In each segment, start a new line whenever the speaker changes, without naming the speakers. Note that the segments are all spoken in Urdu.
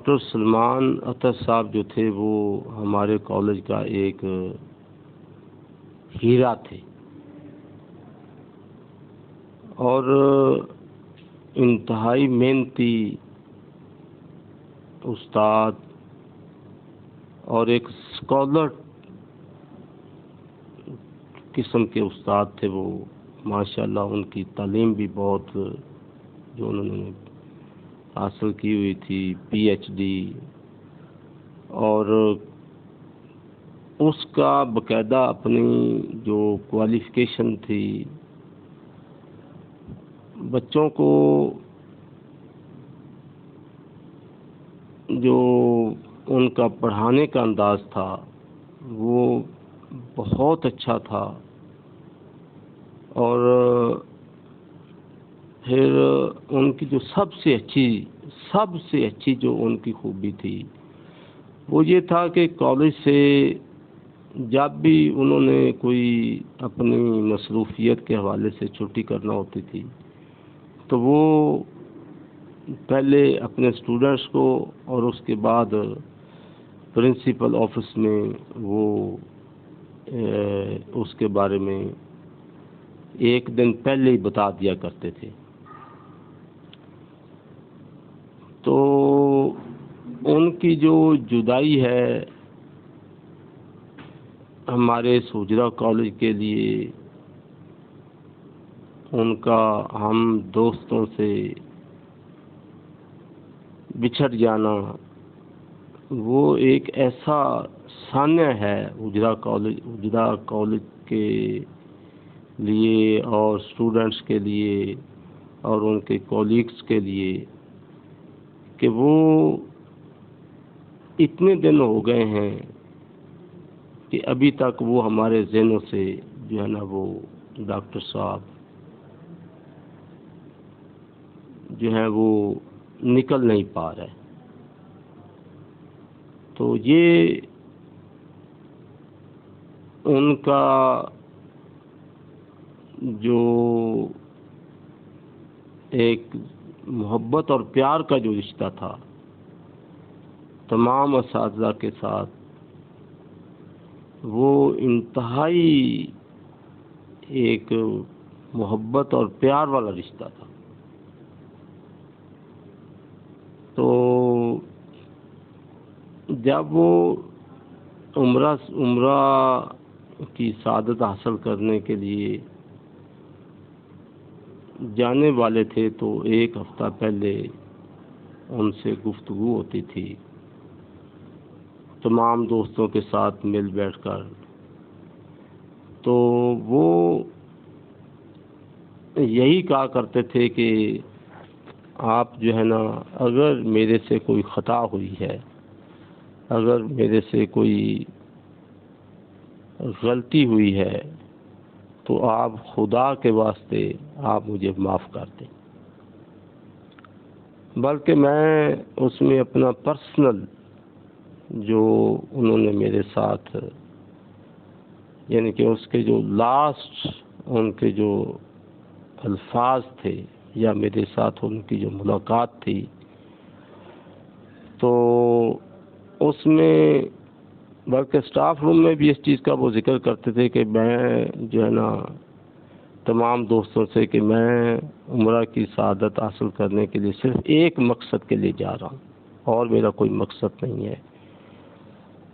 ڈاکٹر سلمان اطہر صاحب جو تھے وہ ہمارے کالج کا ایک ہیرا تھے اور انتہائی محنتی استاد اور ایک اسکالر قسم کے استاد تھے وہ. ماشاءاللہ ان کی تعلیم بھی بہت جو انہوں نے حاصل کی ہوئی تھی PhD اور اس کا باقاعدہ اپنی جو کوالیفیکیشن تھی بچوں کو جو ان کا پڑھانے کا انداز تھا وہ بہت اچھا تھا اور پھر ان کی جو سب سے اچھی جو ان کی خوبی تھی وہ یہ تھا کہ کالج سے جب بھی انہوں نے کوئی اپنی مصروفیت کے حوالے سے چھٹی کرنا ہوتی تھی تو وہ پہلے اپنے اسٹوڈنٹس کو اور اس کے بعد پرنسپل آفس میں وہ اس کے بارے میں ایک دن پہلے ہی بتا دیا کرتے تھے. تو ان کی جو جدائی ہے ہمارے سوجرا کالج کے لیے ان کا ہم دوستوں سے بچھڑ جانا وہ ایک ایسا سانحہ ہے اجرا کالج کے لیے اور اسٹوڈنٹس کے لیے اور ان کے کولیگس کے لیے کہ وہ اتنے دن ہو گئے ہیں کہ ابھی تک وہ ہمارے ذہنوں سے جو ہے نا وہ ڈاکٹر صاحب جو ہے وہ نکل نہیں پا رہے. تو یہ ان کا جو ایک محبت اور پیار کا جو رشتہ تھا تمام اساتذہ کے ساتھ وہ انتہائی ایک محبت اور پیار والا رشتہ تھا. تو جب وہ عمرہ کی سعادت حاصل کرنے کے لیے جانے والے تھے تو ایک ہفتہ پہلے ان سے گفتگو ہوتی تھی تمام دوستوں کے ساتھ مل بیٹھ کر. تو وہ یہی کہا کرتے تھے کہ آپ جو ہے نا اگر میرے سے کوئی خطا ہوئی ہے اگر میرے سے کوئی غلطی ہوئی ہے تو آپ خدا کے واسطے آپ مجھے معاف کر دیں. بلکہ میں اس میں اپنا پرسنل جو انہوں نے میرے ساتھ یعنی کہ اس کے جو لاسٹ ان کے جو الفاظ تھے یا میرے ساتھ ان کی جو ملاقات تھی تو اس میں بلکہ اسٹاف روم میں بھی اس چیز کا وہ ذکر کرتے تھے کہ میں جو ہے نا تمام دوستوں سے کہ میں عمرہ کی سعادت حاصل کرنے کے لیے صرف ایک مقصد کے لیے جا رہا ہوں اور میرا کوئی مقصد نہیں ہے.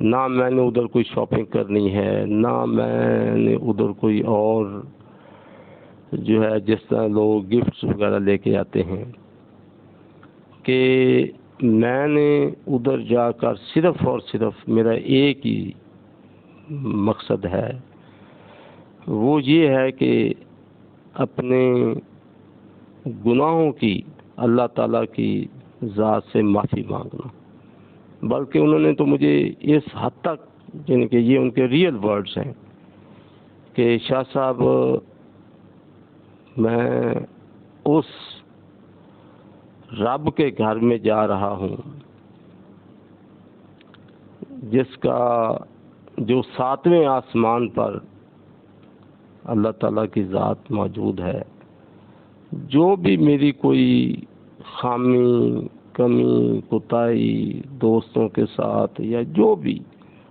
نہ میں نے ادھر کوئی شاپنگ کرنی ہے نہ میں نے ادھر کوئی اور جو ہے جس طرح لوگ گفٹس وغیرہ لے کے آتے ہیں کہ میں نے ادھر جا کر صرف اور صرف میرا ایک ہی مقصد ہے وہ یہ ہے کہ اپنے گناہوں کی اللہ تعالیٰ کی ذات سے معافی مانگنا. بلکہ انہوں نے تو مجھے اس حد تک یعنی کہ یہ ان کے ریئل ورڈز ہیں کہ شاہ صاحب میں اس رب کے گھر میں جا رہا ہوں جس کا جو 7ویں آسمان پر اللہ تعالیٰ کی ذات موجود ہے. جو بھی میری کوئی خامی کمی کوتاہی دوستوں کے ساتھ یا جو بھی،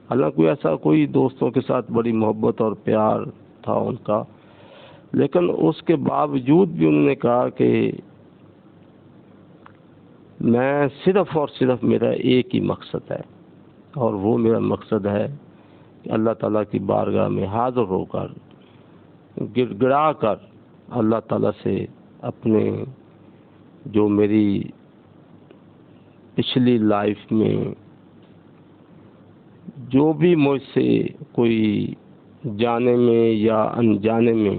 حالانکہ ایسا کوئی دوستوں کے ساتھ بڑی محبت اور پیار تھا ان کا، لیکن اس کے باوجود بھی انہوں نے کہا کہ میں صرف اور صرف میرا ایک ہی مقصد ہے، اور وہ میرا مقصد ہے کہ اللہ تعالیٰ کی بارگاہ میں حاضر ہو کر گڑ گڑا کر اللہ تعالیٰ سے اپنے جو میری پچھلی لائف میں جو بھی مجھ سے کوئی جانے میں یا انجانے میں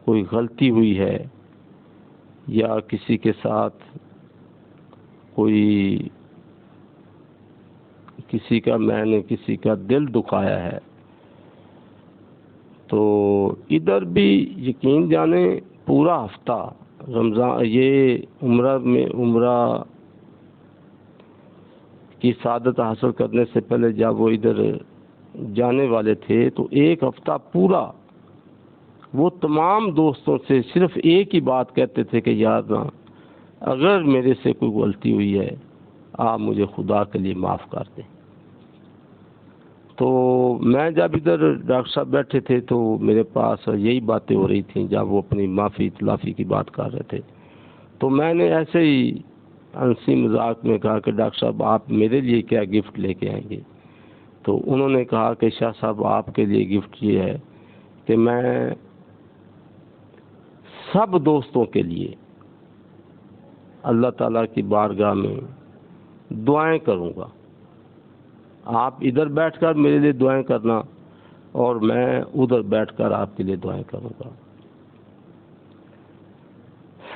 کوئی غلطی ہوئی ہے یا کسی کے ساتھ کوئی میں نے کسی کا دل دکھایا ہے، تو ادھر بھی یقین جانے پورا ہفتہ رمضان یہ عمرہ کی سعادت حاصل کرنے سے پہلے جب وہ ادھر جانے والے تھے تو ایک ہفتہ پورا وہ تمام دوستوں سے صرف ایک ہی بات کہتے تھے کہ یار نا اگر میرے سے کوئی غلطی ہوئی ہے آپ مجھے خدا کے لیے معاف کر دیں۔ تو میں جب ادھر ڈاکٹر صاحب بیٹھے تھے تو میرے پاس یہی باتیں ہو رہی تھیں جب وہ اپنی معافی تلافی کی بات کر رہے تھے، تو میں نے ایسے ہی ہنسی مذاق میں کہا کہ ڈاکٹر صاحب آپ میرے لیے کیا گفٹ لے کے آئیں گے؟ تو انہوں نے کہا کہ شاہ صاحب آپ کے لیے گفٹ یہ ہے کہ میں سب دوستوں کے لیے اللہ تعالیٰ کی بارگاہ میں دعائیں کروں گا، آپ ادھر بیٹھ کر میرے لیے دعائیں کرنا اور میں ادھر بیٹھ کر آپ کے لیے دعائیں کروں گا۔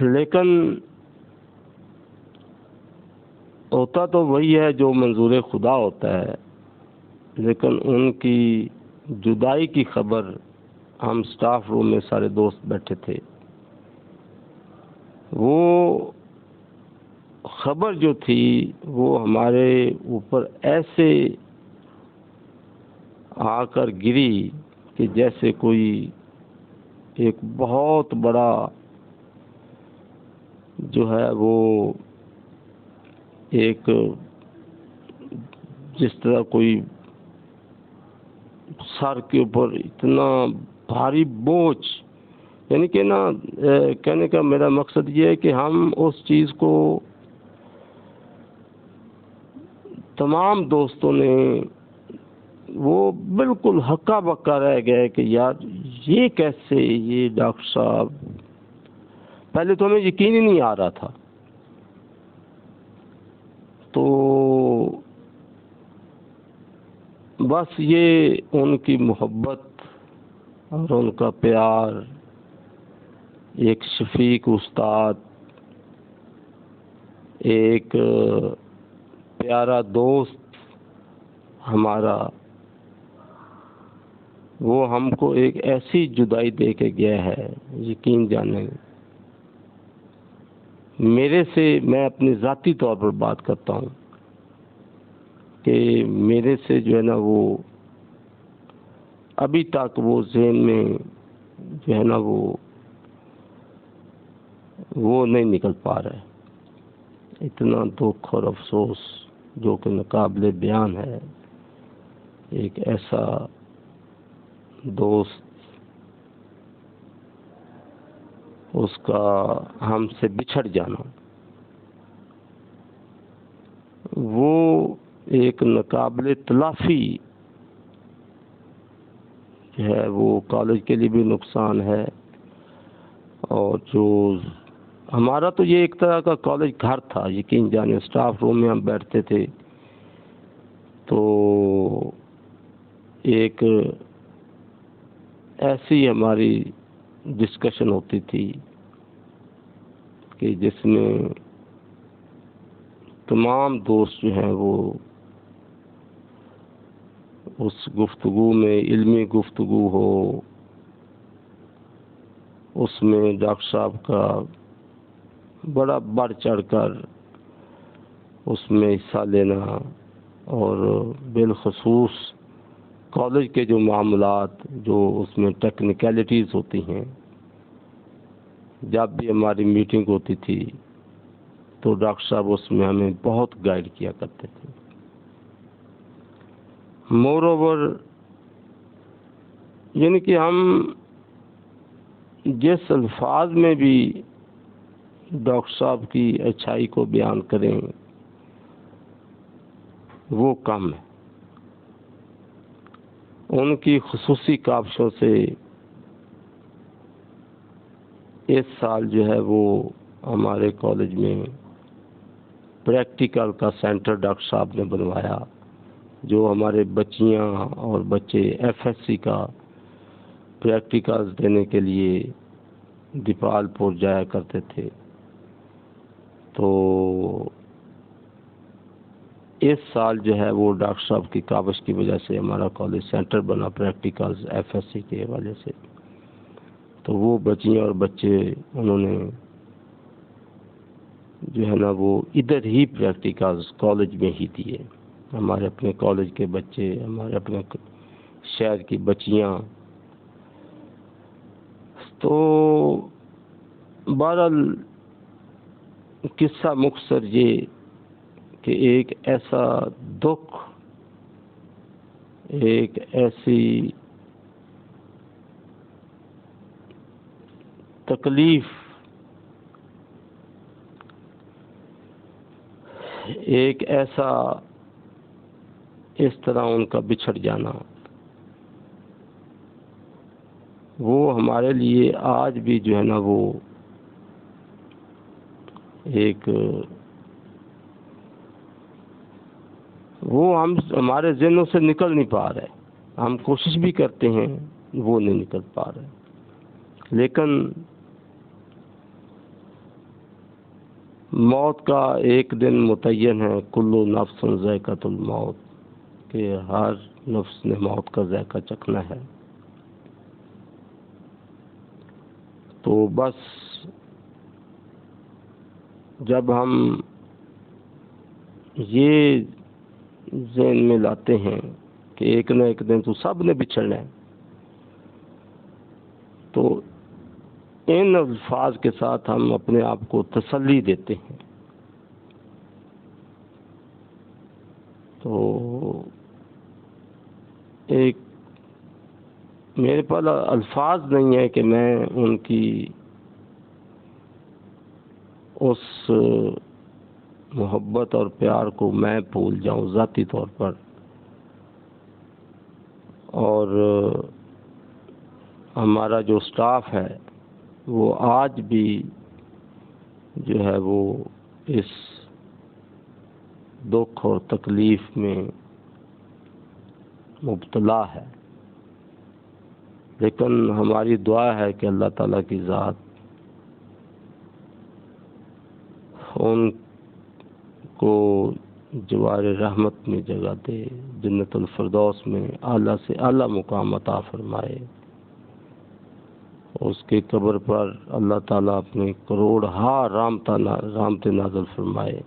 لیکن ہوتا تو وہی ہے جو منظور خدا ہوتا ہے، لیکن ان کی جدائی کی خبر ہم سٹاف روم میں سارے دوست بیٹھے تھے، وہ خبر جو تھی وہ ہمارے اوپر ایسے آ کر گری کہ جیسے کوئی ایک بہت بڑا جو ہے وہ ایک جس طرح کوئی سر کے اوپر اتنا بھاری بوجھ، یعنی کہ نا کہنے کا میرا مقصد یہ ہے کہ ہم اس چیز کو تمام دوستوں نے وہ بالکل ہکا بکا رہ گئے کہ یار یہ کیسے، یہ ڈاکٹر صاحب پہلے تو ہمیں یقین ہی نہیں آ رہا تھا۔ تو بس یہ ان کی محبت اور ان کا پیار، ایک شفیق استاد، ایک پیارا دوست ہمارا، وہ ہم کو ایک ایسی جدائی دے کے گیا ہے، یقین جانے میرے سے، میں اپنی ذاتی طور پر بات کرتا ہوں کہ میرے سے جو ہے نا وہ ابھی تک وہ ذہن میں جو ہے نا وہ نہیں نکل پا رہا ہے، اتنا دکھ اور افسوس جو کہ ناقابل بیان ہے، ایک ایسا دوست اس کا ہم سے بچھڑ جانا، وہ ایک ناقابل تلافی جو ہے، وہ کالج کے لیے بھی نقصان ہے، اور جو ہمارا تو یہ ایک طرح کا کالج گھر تھا، یقین جانے سٹاف روم میں ہم بیٹھتے تھے تو ایک ایسی ہماری ڈسکشن ہوتی تھی کہ جس میں تمام دوست جو ہیں وہ اس گفتگو میں، علمی گفتگو ہو، اس میں ڈاکٹر صاحب کا بڑا بڑھ چڑھ کر اس میں حصہ لینا، اور بالخصوص کالج کے جو معاملات، جو اس میں ٹیکنیکلٹیز ہوتی ہیں، جب بھی ہماری میٹنگ ہوتی تھی تو ڈاکٹر صاحب اس میں ہمیں بہت گائیڈ کیا کرتے تھے. مور اوور یعنی کہ ہم جس الفاظ میں بھی ڈاکٹر صاحب کی اچھائی کو بیان کریں وہ کم ہے. ان کی خصوصی کاوشوں سے اس سال جو ہے وہ ہمارے کالج میں پریکٹیکل کا سینٹر ڈاکٹر صاحب نے بنوایا، جو ہمارے بچیاں اور بچے ایف ایس سی کا پریکٹیکلز دینے کے لیے دیپال پور جایا کرتے تھے. تو اس سال جو ہے وہ ڈاکٹر صاحب کی کاوش کی وجہ سے ہمارا کالج سینٹر بنا پریکٹیکلز ایف ایس سی کے حوالے سے. تو وہ بچیاں اور بچے انہوں نے جو ہے نا وہ ادھر ہی پریکٹیکلز کالج میں ہی دیے. ہمارے اپنے کالج کے بچے، ہمارے اپنے شہر کی بچیاں. تو بہرحال قصہ مختصر یہ کہ ایک ایسا دکھ، ایک ایسی تکلیف، ایک ایسا اس طرح ان کا بچھڑ جانا، وہ ہمارے لیے آج بھی جو ہے نا وہ ایک وہ ہمارے ذہنوں سے نکل نہیں پا رہے. ہم کوشش بھی کرتے ہیں، وہ نہیں نکل پا رہے. لیکن موت کا ایک دن متعین ہے، کل نفس ذائقۃ الموت، کہ ہر نفس نے موت کا ذائقہ چکھنا ہے. تو بس جب ہم یہ ذہن میں لاتے ہیں کہ ایک نہ ایک دن تو سب نے بچھڑنا ہے، تو ان الفاظ کے ساتھ ہم اپنے آپ کو تسلی دیتے ہیں. تو ایک میرے پاس الفاظ نہیں ہے کہ میں ان کی اس محبت اور پیار کو میں بھول جاؤں ذاتی طور پر. اور ہمارا جو سٹاف ہے وہ آج بھی جو ہے وہ اس دکھ اور تکلیف میں مبتلا ہے. لیکن ہماری دعا ہے کہ اللہ تعالیٰ کی ذات ان کو جوار رحمت میں جگہ دے، جنت الفردوس میں اعلیٰ سے اعلیٰ مقام عطا فرمائے. اس کی قبر پر اللہ تعالیٰ اپنے کروڑ رحمت نازل فرمائے.